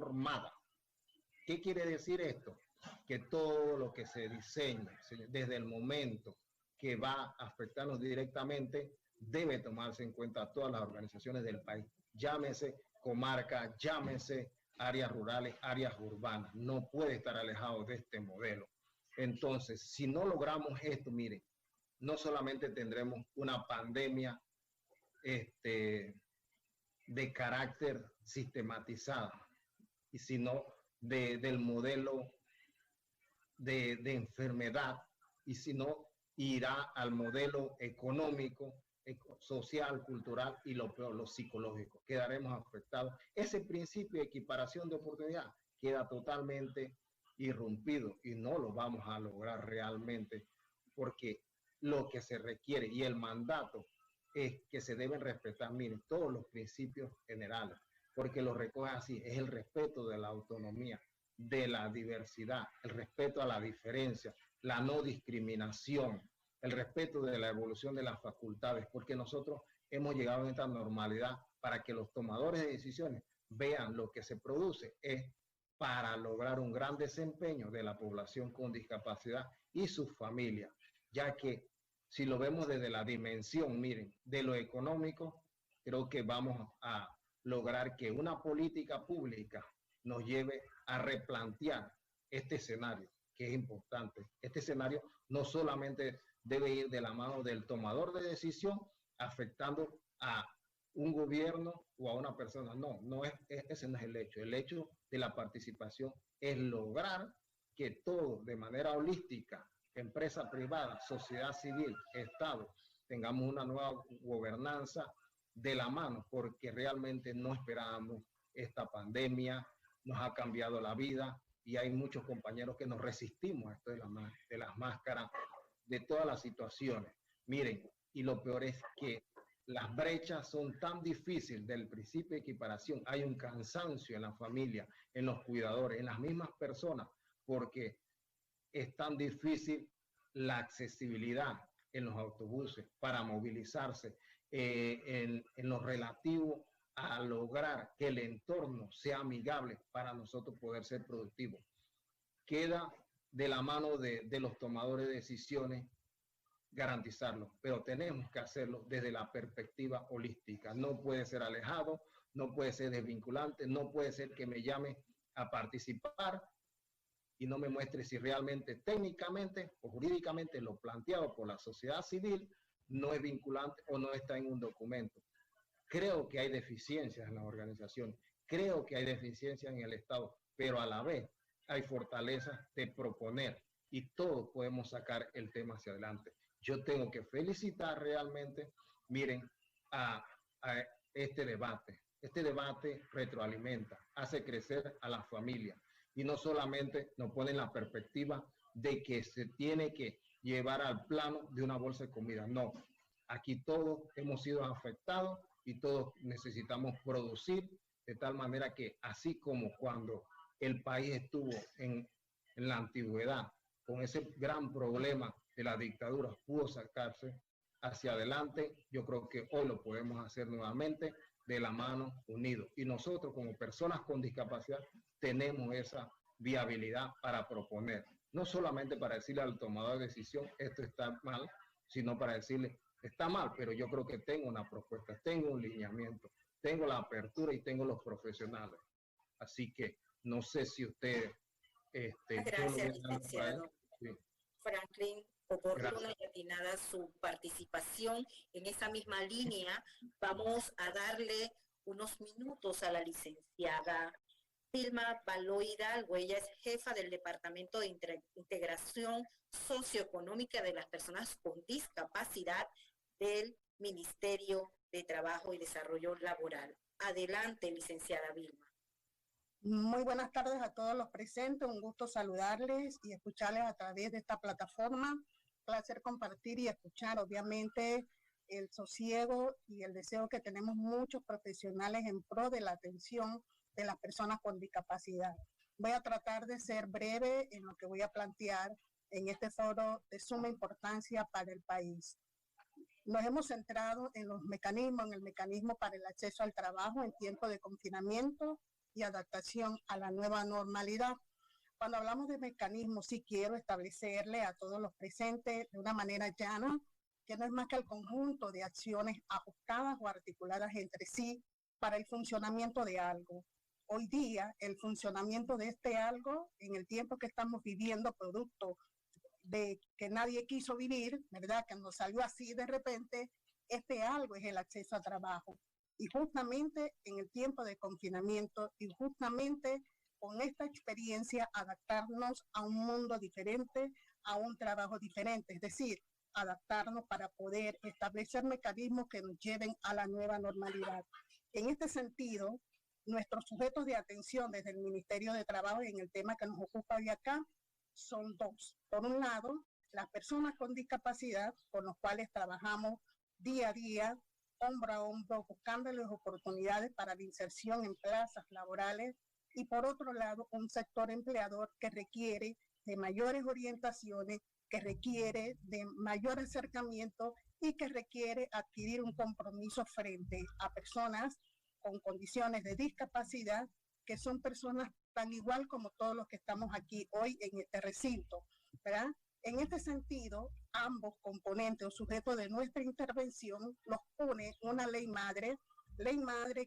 normada. ¿Qué quiere decir esto? Que todo lo que se diseñe desde el momento que va a afectarnos directamente debe tomarse en cuenta todas las organizaciones del país. Llámese comarca, llámese áreas rurales, áreas urbanas. No puede estar alejado de este modelo. Entonces, si no logramos esto, miren, no solamente tendremos una pandemia de carácter sistematizado, sino del modelo de enfermedad, y sino irá al modelo económico, social, cultural y lo peor, lo psicológico. Quedaremos afectados. Ese principio de equiparación de oportunidad queda totalmente irrumpido y no lo vamos a lograr realmente, porque lo que se requiere y el mandato es que se deben respetar, miren, todos los principios generales, porque lo recoge así, es el respeto de la autonomía, de la diversidad, el respeto a la diferencia, la no discriminación, el respeto de la evolución de las facultades, porque nosotros hemos llegado a esta normalidad para que los tomadores de decisiones vean lo que se produce es para lograr un gran desempeño de la población con discapacidad y sus familias, ya que si lo vemos desde la dimensión, miren, de lo económico, creo que vamos a lograr que una política pública nos lleve a replantear este escenario, que es importante. Este escenario no solamente debe ir de la mano del tomador de decisión, afectando a un gobierno o a una persona. No, ese no es el hecho. El hecho de la participación es lograr que todo de manera holística, empresa privada, sociedad civil, Estado, tengamos una nueva gobernanza de la mano, porque realmente no esperábamos esta pandemia, nos ha cambiado la vida y hay muchos compañeros que nos resistimos a esto de las máscaras, de todas las situaciones. Miren, y lo peor es que las brechas son tan difíciles del principio de equiparación, hay un cansancio en la familia, en los cuidadores, en las mismas personas, porque es tan difícil la accesibilidad en los autobuses para movilizarse, en lo relativo a lograr que el entorno sea amigable para nosotros poder ser productivos. Queda de la mano de los tomadores de decisiones garantizarlo, pero tenemos que hacerlo desde la perspectiva holística. No puede ser alejado, no puede ser desvinculante, no puede ser que me llame a participar y no me muestre si realmente técnicamente o jurídicamente lo planteado por la sociedad civil no es vinculante o no está en un documento. Creo que hay deficiencias en la organización, creo que hay deficiencias en el Estado, pero a la vez hay fortalezas de proponer y todos podemos sacar el tema hacia adelante. Yo tengo que felicitar realmente, miren, a este debate. Este debate retroalimenta, hace crecer a la familia y no solamente nos pone en la perspectiva de que se tiene que llevar al plano de una bolsa de comida. No, aquí todos hemos sido afectados y todos necesitamos producir de tal manera que así como cuando el país estuvo en la antigüedad con ese gran problema de la dictadura, pudo sacarse hacia adelante, yo creo que hoy lo podemos hacer nuevamente de la mano unidos. Y nosotros como personas con discapacidad tenemos esa viabilidad para proponer, no solamente para decirle al tomador de decisión esto está mal, sino para decirle está mal, pero yo creo que tengo una propuesta, tengo un lineamiento, tengo la apertura y tengo los profesionales. Así que no sé si usted... Gracias, licenciado sí. Franklin, oportuna y atinada su participación. En esa misma línea, vamos a darle unos minutos a la licenciada Vilma Baló Hidalgo. Ella es jefa del Departamento de Integración Socioeconómica de las Personas con Discapacidad del Ministerio de Trabajo y Desarrollo Laboral. Adelante, licenciada Vilma. Muy buenas tardes a todos los presentes, un gusto saludarles y escucharles a través de esta plataforma. Placer compartir y escuchar, obviamente, el sosiego y el deseo que tenemos muchos profesionales en pro de la atención de las personas con discapacidad. Voy a tratar de ser breve en lo que voy a plantear en este foro de suma importancia para el país. Nos hemos centrado en los mecanismos, en el mecanismo para el acceso al trabajo en tiempo de confinamiento, y adaptación a la nueva normalidad. Cuando hablamos de mecanismos, sí quiero establecerle a todos los presentes de una manera llana que no es más que el conjunto de acciones ajustadas o articuladas entre sí para el funcionamiento de algo. Hoy día, el funcionamiento de este algo, en el tiempo que estamos viviendo, producto de que nadie quiso vivir, ¿verdad? Que nos salió así de repente, este algo es el acceso a trabajo. Y justamente en el tiempo de confinamiento y justamente con esta experiencia adaptarnos a un mundo diferente, a un trabajo diferente, es decir, adaptarnos para poder establecer mecanismos que nos lleven a la nueva normalidad. En este sentido, nuestros sujetos de atención desde el Ministerio de Trabajo en el tema que nos ocupa hoy acá son dos. Por un lado, las personas con discapacidad con los cuales trabajamos día a día, hombro a hombro, buscándoles oportunidades para la inserción en plazas laborales, y por otro lado, un sector empleador que requiere de mayores orientaciones, que requiere de mayor acercamiento y que requiere adquirir un compromiso frente a personas con condiciones de discapacidad, que son personas tan igual como todos los que estamos aquí hoy en este recinto, ¿verdad? En este sentido, ambos componentes o sujetos de nuestra intervención los une una ley madre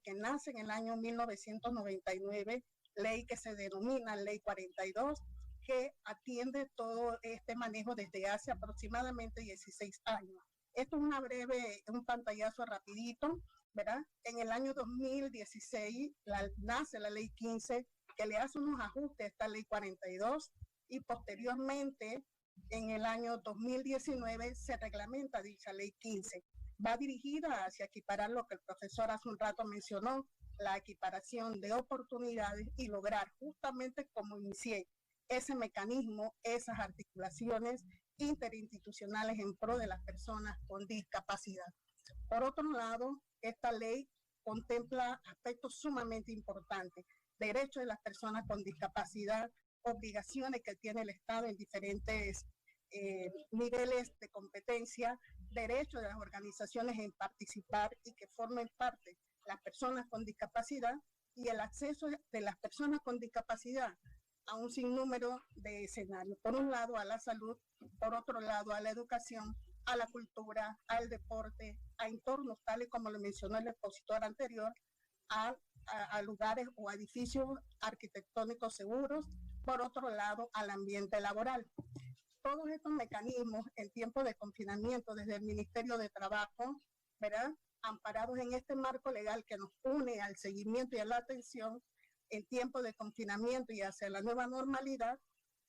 que nace en el año 1999, ley que se denomina Ley 42, que atiende todo este manejo desde hace aproximadamente 16 años. Esto es un pantallazo rapidito, ¿verdad? En el año 2016 nace la Ley 15, que le hace unos ajustes a esta Ley 42, y posteriormente, en el año 2019, se reglamenta dicha Ley 15. Va dirigida hacia equiparar lo que el profesor hace un rato mencionó, la equiparación de oportunidades y lograr justamente como inicié ese mecanismo, esas articulaciones interinstitucionales en pro de las personas con discapacidad. Por otro lado, esta ley contempla aspectos sumamente importantes: derechos de las personas con discapacidad, obligaciones que tiene el Estado en diferentes niveles de competencia, derechos de las organizaciones en participar y que formen parte las personas con discapacidad, y el acceso de las personas con discapacidad a un sinnúmero de escenarios. Por un lado, a la salud; por otro lado, a la educación, a la cultura, al deporte, a entornos tales como lo mencionó el expositor anterior, a lugares o a edificios arquitectónicos seguros; por otro lado, al ambiente laboral. Todos estos mecanismos en tiempo de confinamiento desde el Ministerio de Trabajo, ¿verdad?, amparados en este marco legal que nos une al seguimiento y a la atención en tiempo de confinamiento y hacia la nueva normalidad,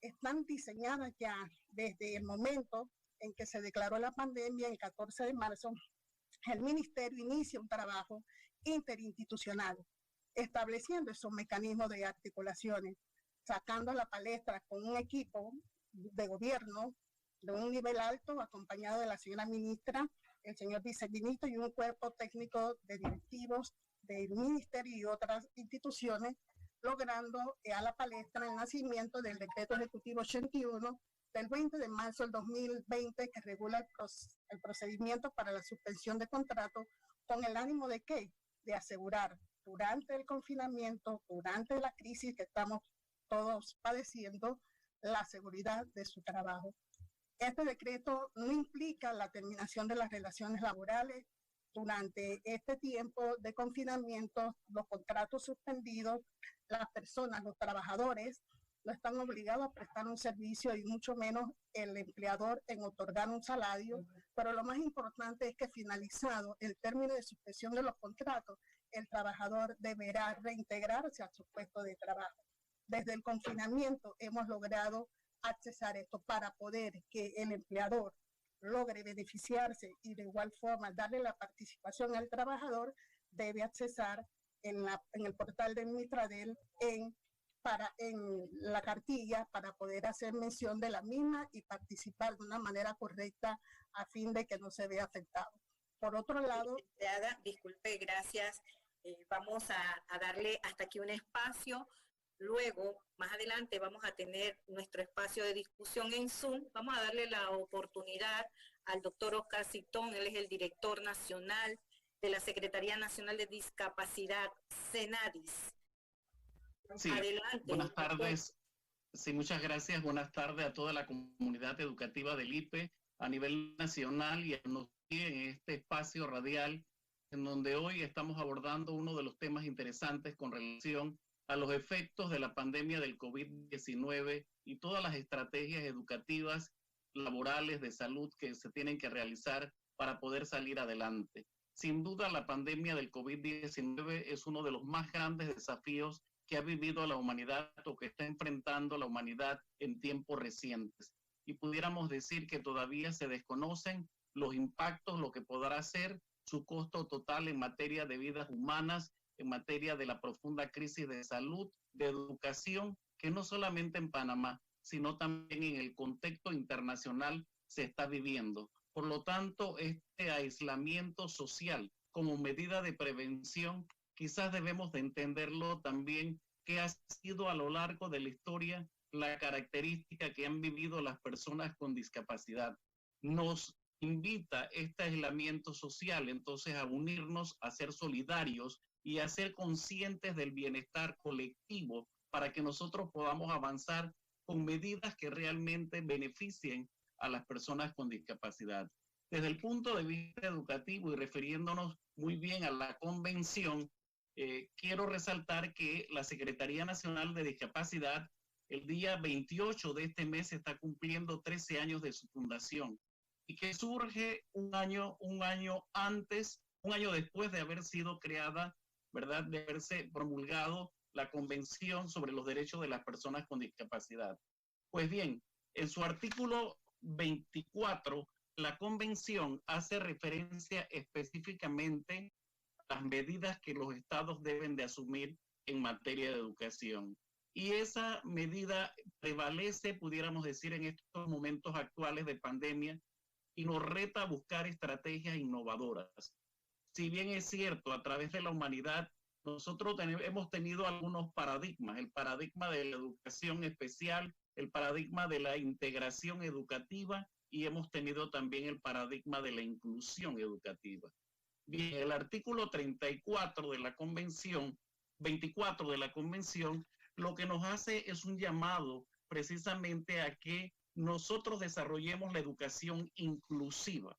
están diseñadas ya desde el momento en que se declaró la pandemia, el 14 de marzo, el Ministerio inicia un trabajo interinstitucional, estableciendo esos mecanismos de articulaciones, sacando a la palestra con un equipo de gobierno de un nivel alto, acompañado de la señora ministra, el señor viceministro y un cuerpo técnico de directivos del ministerio y otras instituciones, logrando a la palestra el nacimiento del decreto ejecutivo 81 del 20 de marzo del 2020, que regula el procedimiento para la suspensión de contrato, con el ánimo de ¿qué? De asegurar durante el confinamiento, durante la crisis que estamos todos padeciendo, la seguridad de su trabajo. Este decreto no implica la terminación de las relaciones laborales. Durante este tiempo de confinamiento, los contratos suspendidos, las personas, los trabajadores, no están obligados a prestar un servicio y mucho menos el empleador en otorgar un salario, pero lo más importante es que finalizado el término de suspensión de los contratos, el trabajador deberá reintegrarse a su puesto de trabajo. Desde el confinamiento hemos logrado accesar esto para poder que el empleador logre beneficiarse y de igual forma darle la participación al trabajador. Debe accesar en el portal de Mitradel en la cartilla para poder hacer mención de la misma y participar de una manera correcta a fin de que no se vea afectado. Por otro lado... Disculpe, gracias. Vamos a darle hasta aquí un espacio. Luego, más adelante, vamos a tener nuestro espacio de discusión en Zoom. Vamos a darle la oportunidad al doctor Oscar Citón. Él es el director nacional de la Secretaría Nacional de Discapacidad, CENADIS. Sí, Adelante. buenas tardes. Sí, muchas gracias. Buenas tardes a toda la comunidad educativa del IPE a nivel nacional y a nosotros en este espacio radial en donde hoy estamos abordando uno de los temas interesantes con relación a los efectos de la pandemia del COVID-19 y todas las estrategias educativas, laborales, de salud que se tienen que realizar para poder salir adelante. Sin duda, la pandemia del COVID-19 es uno de los más grandes desafíos que ha vivido la humanidad o que está enfrentando la humanidad en tiempos recientes. Y pudiéramos decir que todavía se desconocen los impactos, lo que podrá ser su costo total en materia de vidas humanas, en materia de la profunda crisis de salud, de educación, que no solamente en Panamá, sino también en el contexto internacional se está viviendo. Por lo tanto, este aislamiento social como medida de prevención, quizás debemos de entenderlo también que ha sido a lo largo de la historia la característica que han vivido las personas con discapacidad. Nos invita este aislamiento social entonces a unirnos, a ser solidarios y a ser conscientes del bienestar colectivo para que nosotros podamos avanzar con medidas que realmente beneficien a las personas con discapacidad. Desde el punto de vista educativo y refiriéndonos muy bien a la convención, quiero resaltar que la Secretaría Nacional de Discapacidad el día 28 de este mes está cumpliendo 13 años de su fundación y que surge un año después de haber sido creada, ¿verdad? De haberse promulgado la Convención sobre los Derechos de las Personas con Discapacidad. Pues bien, en su artículo 24, la Convención hace referencia específicamente a las medidas que los estados deben de asumir en materia de educación. Y esa medida prevalece, pudiéramos decir, en estos momentos actuales de pandemia y nos reta a buscar estrategias innovadoras. Si bien es cierto, a través de la humanidad, nosotros hemos tenido algunos paradigmas, el paradigma de la educación especial, el paradigma de la integración educativa y hemos tenido también el paradigma de la inclusión educativa. Bien, el artículo 34 de la Convención, 24 de la Convención, lo que nos hace es un llamado precisamente a que nosotros desarrollemos la educación inclusiva,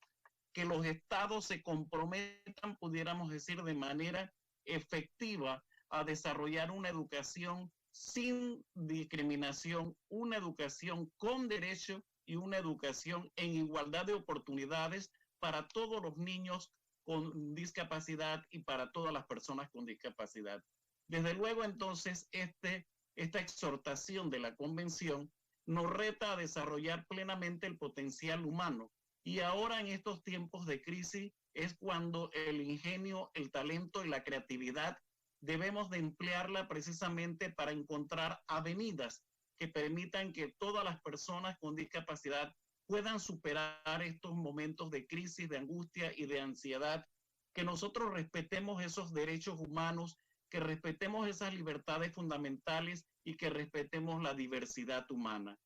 que los estados se comprometan, pudiéramos decir, de manera efectiva a desarrollar una educación sin discriminación, una educación con derecho y una educación en igualdad de oportunidades para todos los niños con discapacidad y para todas las personas con discapacidad. Desde luego, entonces, esta exhortación de la Convención nos reta a desarrollar plenamente el potencial humano. Y ahora en estos tiempos de crisis es cuando el ingenio, el talento y la creatividad debemos de emplearla precisamente para encontrar avenidas que permitan que todas las personas con discapacidad puedan superar estos momentos de crisis, de angustia y de ansiedad, que nosotros respetemos esos derechos humanos, que respetemos esas libertades fundamentales y que respetemos la diversidad humana.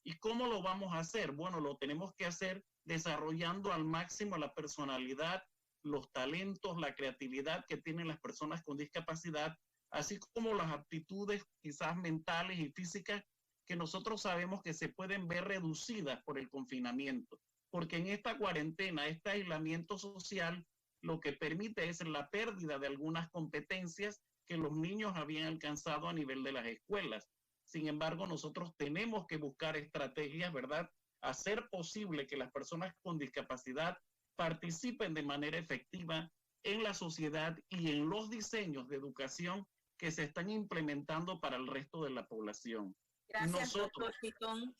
¿Y cómo lo vamos a hacer? Bueno, lo tenemos que hacer desarrollando al máximo la personalidad, los talentos, la creatividad que tienen las personas con discapacidad, así como las aptitudes quizás mentales y físicas que nosotros sabemos que se pueden ver reducidas por el confinamiento, porque en esta cuarentena, este aislamiento social, lo que permite es la pérdida de algunas competencias que los niños habían alcanzado a nivel de las escuelas. Sin embargo, nosotros tenemos que buscar estrategias, ¿verdad? Hacer posible que las personas con discapacidad participen de manera efectiva en la sociedad y en los diseños de educación que se están implementando para el resto de la población. Gracias, doctor Titón.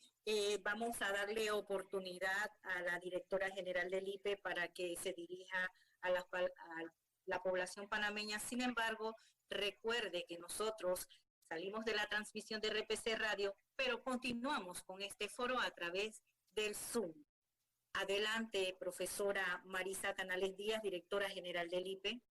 Vamos a darle oportunidad a la directora general del IPE para que se dirija a la población panameña. Sin embargo, recuerde que nosotros salimos de la transmisión de RPC Radio, pero continuamos con este foro a través del Zoom. Adelante, profesora Marisa Canales Díaz, directora general del IPE.